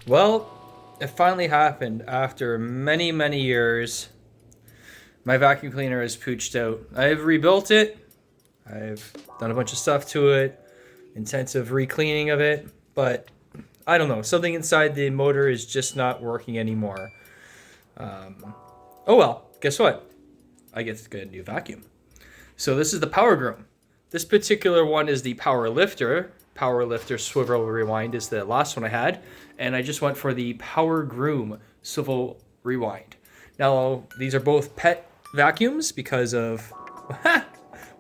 Well, it finally happened after many, many years. My vacuum cleaner is pooched out. I've rebuilt it. I've done a bunch of stuff to it, intensive re-cleaning of it, but I don't know. Something inside the motor is just not working anymore. Oh well, guess what? I get to get a new vacuum. So this is the PowerGroom. This particular one is the Power Lifter. Power Lifter Swivel Rewind is the last one I had. And I just went for the PowerGroom Swivel Rewind. Now, these are both pet vacuums because of...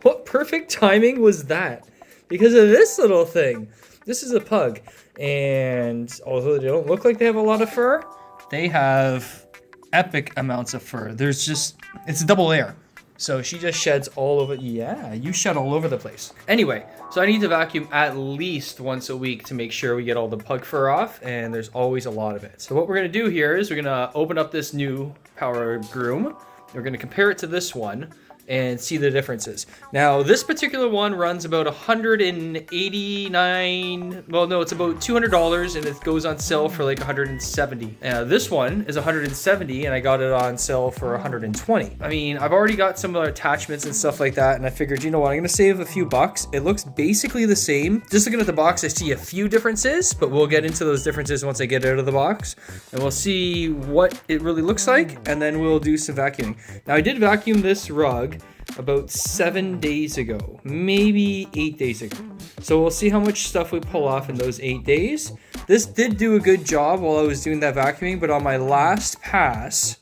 What perfect timing was that? Because of this little thing. This is a pug. And although they don't look like they have a lot of fur, they have epic amounts of fur. It's a double layer. So she just sheds all over. Yeah, you shed all over the place. Anyway, so I need to vacuum at least once a week to make sure we get all the pug fur off, and there's always a lot of it. So what we're gonna do here is we're gonna open up this new PowerGroom. We're gonna compare it to this one and see the differences. Now, this particular one runs about $189, well, no, it's about $200, and it goes on sale for like $170. This one is $170, and I got it on sale for $120. I mean, I've already got some other attachments and stuff like that, and I figured, you know what, I'm gonna save a few bucks. It looks basically the same. Just looking at the box, I see a few differences, but we'll get into those differences once I get it out of the box, and we'll see what it really looks like, and then we'll do some vacuuming. Now, I did vacuum this rug about 7 days ago, maybe 8 days ago. So we'll see how much stuff we pull off in those 8 days. This did do a good job while I was doing that vacuuming, but on my last pass,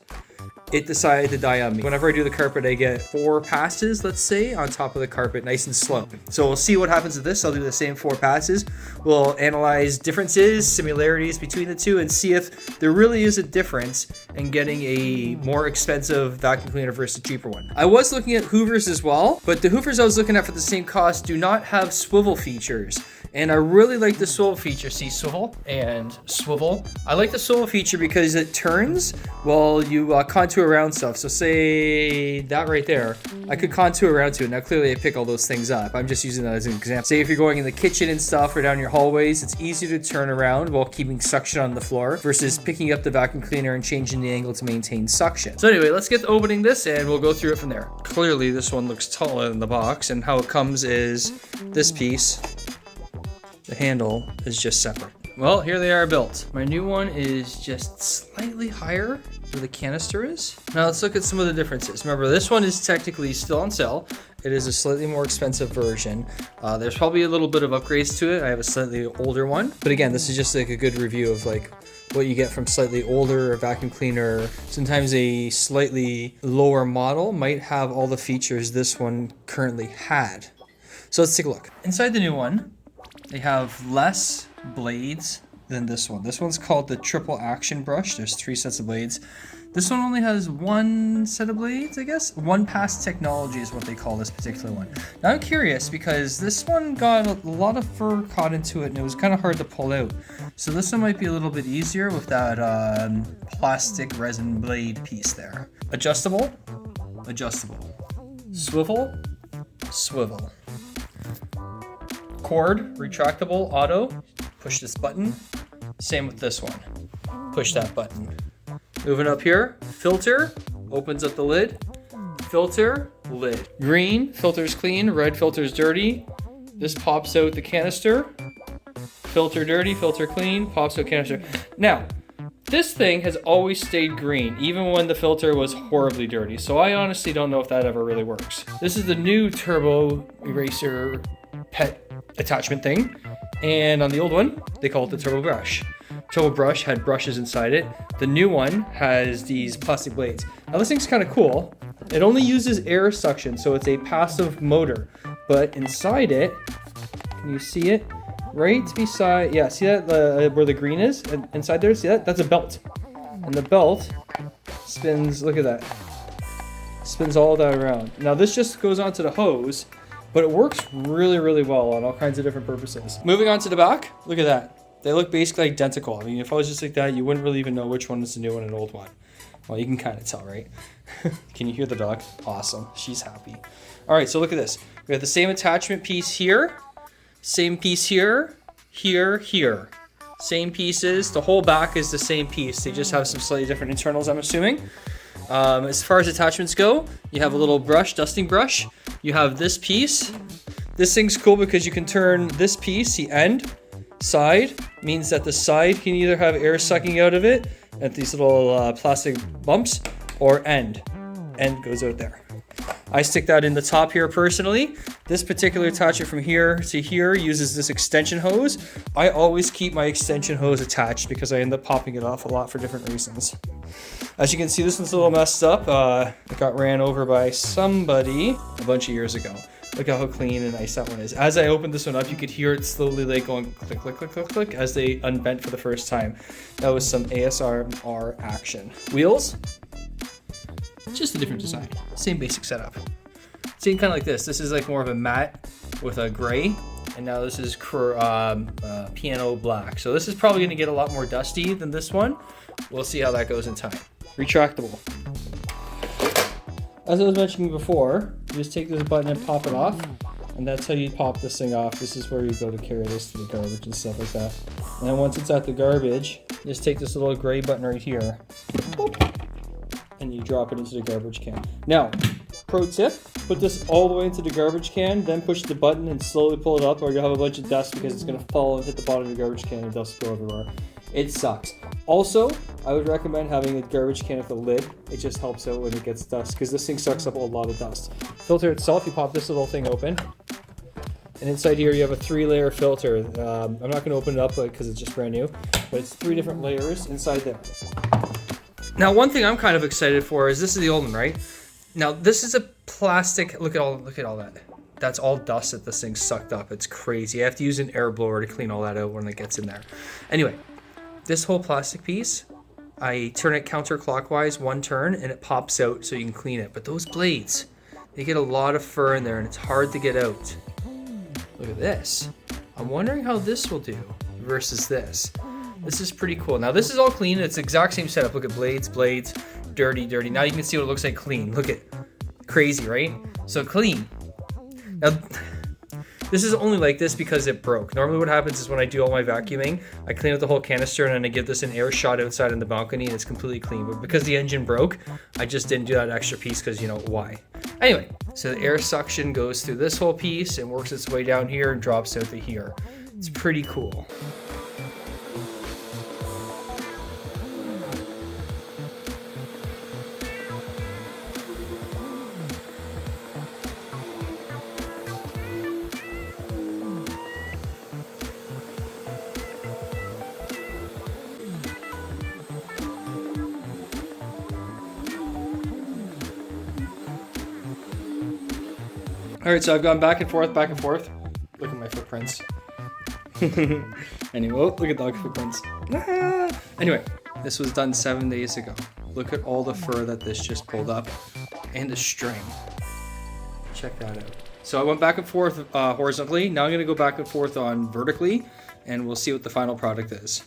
it decided to die on me. Whenever I do the carpet, I get 4 passes, let's say, on top of the carpet, nice and slow. So we'll see what happens with this. I'll do the same 4 passes. We'll analyze differences, similarities between the two, and see if there really is a difference in getting a more expensive vacuum cleaner versus a cheaper one. I was looking at Hoovers as well, but the Hoovers I was looking at for the same cost do not have swivel features. And I really like the swivel feature. See, swivel and swivel. I like the swivel feature because it turns while you contour around stuff. So say that right there, I could contour around to it. Now clearly I pick all those things up. I'm just using that as an example. Say if you're going in the kitchen and stuff or down your hallways, it's easy to turn around while keeping suction on the floor versus picking up the vacuum cleaner and changing the angle to maintain suction. So anyway, let's get to opening this and we'll go through it from there. Clearly this one looks taller than the box, and how it comes is this piece. The handle is just separate. Well, here they are built. My new one is just slightly higher where the canister is. Now let's look at some of the differences. Remember, this one is technically still on sale. It is a slightly more expensive version. There's probably a little bit of upgrades to it. I have a slightly older one. But again, this is just like a good review of like what you get from slightly older vacuum cleaner. Sometimes a slightly lower model might have all the features this one currently had. So let's take a look. Inside the new one, they have less blades than this one. This one's called the triple action brush. There's 3 sets of blades. This one only has 1 set of blades, I guess. One pass technology is what they call this particular one. Now I'm curious because this one got a lot of fur caught into it and it was kind of hard to pull out. So this one might be a little bit easier with that plastic resin blade piece there. Adjustable, adjustable. Swivel, swivel. Cord, retractable, auto. Push this button. Same with this one. Push that button. Moving up here, filter, opens up the lid. Filter, lid. Green, filter's clean, red, filter's dirty. This pops out the canister. Filter dirty, filter clean, pops out canister. Now, this thing has always stayed green, even when the filter was horribly dirty. So I honestly don't know if that ever really works. This is the new turbo eraser pet attachment thing, and on the old one they call it the turbo brush. Turbo brush had brushes inside it. The new one has these plastic blades. Now this thing's kind of cool. It only uses air suction, so it's a passive motor, but inside it, can you see it right beside, yeah, see that where the green is inside there? See that? That's a belt, and the belt spins, look at that, spins all that around. Now this just goes onto the hose, but it works really, really well on all kinds of different purposes. Moving on to the back, look at that. They look basically identical. I mean, if I was just like that, you wouldn't really even know which one is the new one and old one. Well, you can kind of tell, right? Can you hear the dog? Awesome, she's happy. All right, so look at this. We have the same attachment piece here, same piece here, here, here. same pieces. The whole back is the same piece. They just have some slightly different internals, I'm assuming. As far as attachments go, you have a little brush, dusting brush. You have this piece. This thing's cool because you can turn this piece, the end, side, means that the side can either have air sucking out of it at these little plastic bumps, or end goes out there. I stick that in the top here personally. This particular attachment from here to here uses this extension hose. I always keep my extension hose attached because I end up popping it off a lot for different reasons. As you can see, this one's a little messed up. It got ran over by somebody a bunch of years ago. Look at how clean and nice that one is. As I opened this one up, you could hear it slowly like going click, click, click, click, click as they unbent for the first time. That was some ASMR action. Wheels, just a different design. Same basic setup. Same kind of like this. This is like more of a matte with a gray, and now this is piano black. So this is probably gonna get a lot more dusty than this one. We'll see how that goes in time. Retractable. As I was mentioning before, you just take this button and pop it off, and that's how you pop this thing off. This is where you go to carry this to the garbage and stuff like that. And then once it's at the garbage, just take this little gray button right here, and you drop it into the garbage can. Now, pro tip, put this all the way into the garbage can, then push the button and slowly pull it up, or you'll have a bunch of dust because it's gonna fall and hit the bottom of the garbage can and dust go everywhere. It sucks. Also, I would recommend having a garbage can with a lid. It just helps out when it gets dust because this thing sucks up a lot of dust. Filter itself, you pop this little thing open. And inside here you have a 3-layer filter. I'm not gonna open it up because it's just brand new, but it's 3 different layers inside there. Now, one thing I'm kind of excited for is this is the old one, right? Now, this is a plastic, look at all that. That's all dust that this thing sucked up. It's crazy. I have to use an air blower to clean all that out when it gets in there. Anyway, this whole plastic piece, I turn it counterclockwise 1 turn and it pops out so you can clean it. But those blades, they get a lot of fur in there and it's hard to get out. Look at this. I'm wondering how this will do versus this. This is pretty cool. Now this is all clean. It's the exact same setup. Look at blades, dirty. Now you can see what it looks like clean. Look at, crazy, right? So clean. Now, this is only like this because it broke. Normally what happens is when I do all my vacuuming, I clean out the whole canister and then I give this an air shot outside in the balcony and it's completely clean. But because the engine broke, I just didn't do that extra piece because, you know, why? Anyway, so the air suction goes through this whole piece and works its way down here and drops out to here. It's pretty cool. All right, so I've gone back and forth. Look at my footprints. Anyway, oh, look at dog footprints. Anyway, this was done 7 days ago. Look at all the fur that this just pulled up and the string. Check that out. So I went back and forth horizontally. Now I'm gonna go back and forth on vertically and we'll see what the final product is.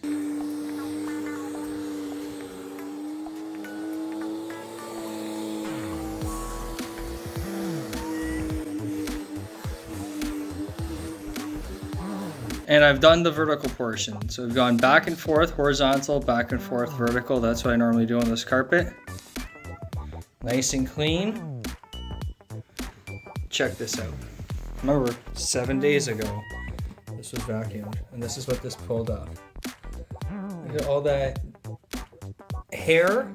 And I've done the vertical portion. So I've gone back and forth, horizontal, back and forth, vertical. That's what I normally do on this carpet. Nice and clean. Check this out. Remember, 7 days ago, this was vacuumed. And this is what this pulled up. Look at all that hair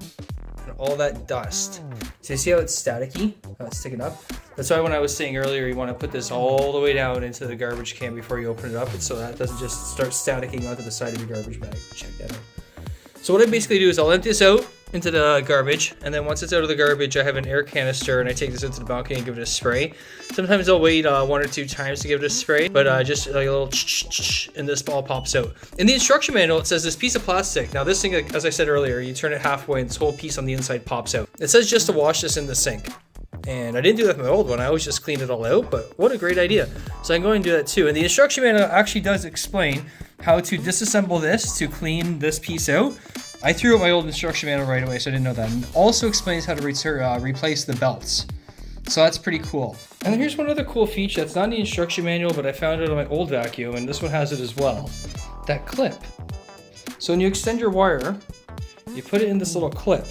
and all that dust. So you see how it's staticky? How it's sticking up? That's why when I was saying earlier, you want to put this all the way down into the garbage can before you open it up, so that it doesn't just start staticking onto the side of your garbage bag. Check that out. So what I basically do is I'll empty this out into the garbage, and then once it's out of the garbage, I have an air canister, and I take this into the balcony and give it a spray. Sometimes I'll wait 1 or 2 times to give it a spray, but just like a little and this ball pops out. In the instruction manual, it says this piece of plastic. Now this thing, as I said earlier, you turn it halfway and this whole piece on the inside pops out. It says just to wash this in the sink. And I didn't do that with my old one. I always just cleaned it all out, but what a great idea. So I'm going to do that too. And the instruction manual actually does explain how to disassemble this to clean this piece out. I threw out my old instruction manual right away, so I didn't know that. And it also explains how to replace the belts. So that's pretty cool. And here's one other cool feature that's not in the instruction manual, but I found it on my old vacuum, and this one has it as well. That clip. So when you extend your wire, you put it in this little clip.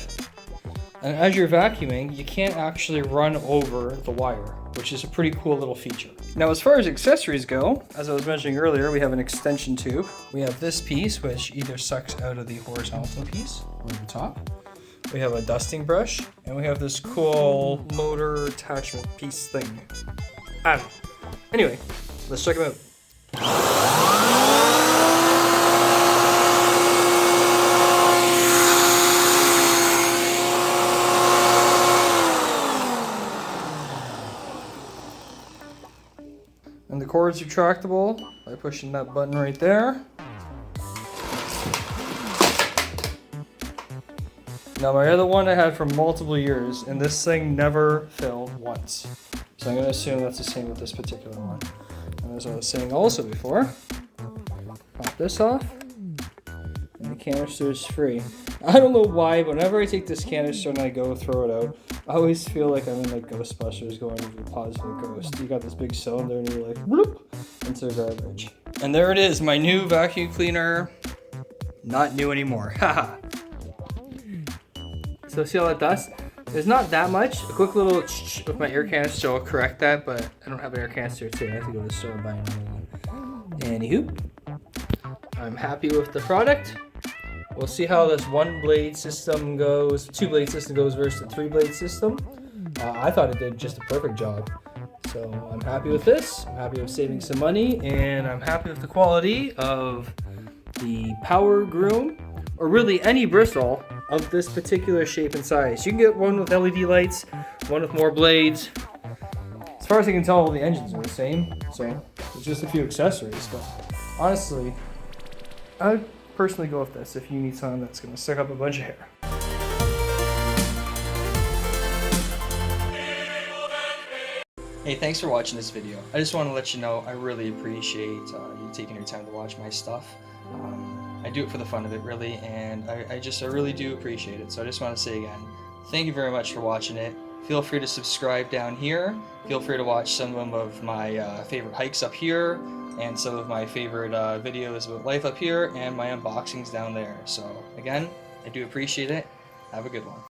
And as you're vacuuming, you can't actually run over the wire, which is a pretty cool little feature. Now, as far as accessories go, as I was mentioning earlier, we have an extension tube. We have this piece, which either sucks out of the horizontal piece or the top. We have a dusting brush, and we have this cool motor attachment piece thing. I don't know. Anyway, let's check them out. And the cord's retractable by pushing that button right there. Now my other one I had for multiple years, and this thing never filled once. So I'm going to assume that's the same with this particular one. And as I was saying also before, pop this off, and the canister is free. I don't know why, but whenever I take this canister and I go throw it out, I always feel like I'm in like Ghostbusters going into the positive ghost. You got this big cylinder and you're like, bloop, into the garbage. And there it is, my new vacuum cleaner. Not new anymore, haha. So see all that dust? There's not that much. A quick little with my air canister will correct that, but I don't have an air canister today. I have to go to the store and buy another one. Anywho, I'm happy with the product. We'll see how this 1-blade system goes, 2-blade system goes versus the 3-blade system. I thought it did just a perfect job. So I'm happy with this. I'm happy with saving some money, and I'm happy with the quality of the PowerGroom, or really any bristle of this particular shape and size. You can get one with LED lights, one with more blades. As far as I can tell, all the engines are the same, so it's just a few accessories, but honestly, I would personally go with this if you need something that's gonna suck up a bunch of hair. Hey, thanks for watching this video. I just want to let you know I really appreciate you taking your time to watch my stuff. I do it for the fun of it, really, and I really do appreciate it. So I just want to say again, thank you very much for watching it. Feel free to subscribe down here. Feel free to watch some of my favorite hikes up here, and some of my favorite videos about life up here, and my unboxings down there. So again, I do appreciate it. Have a good one.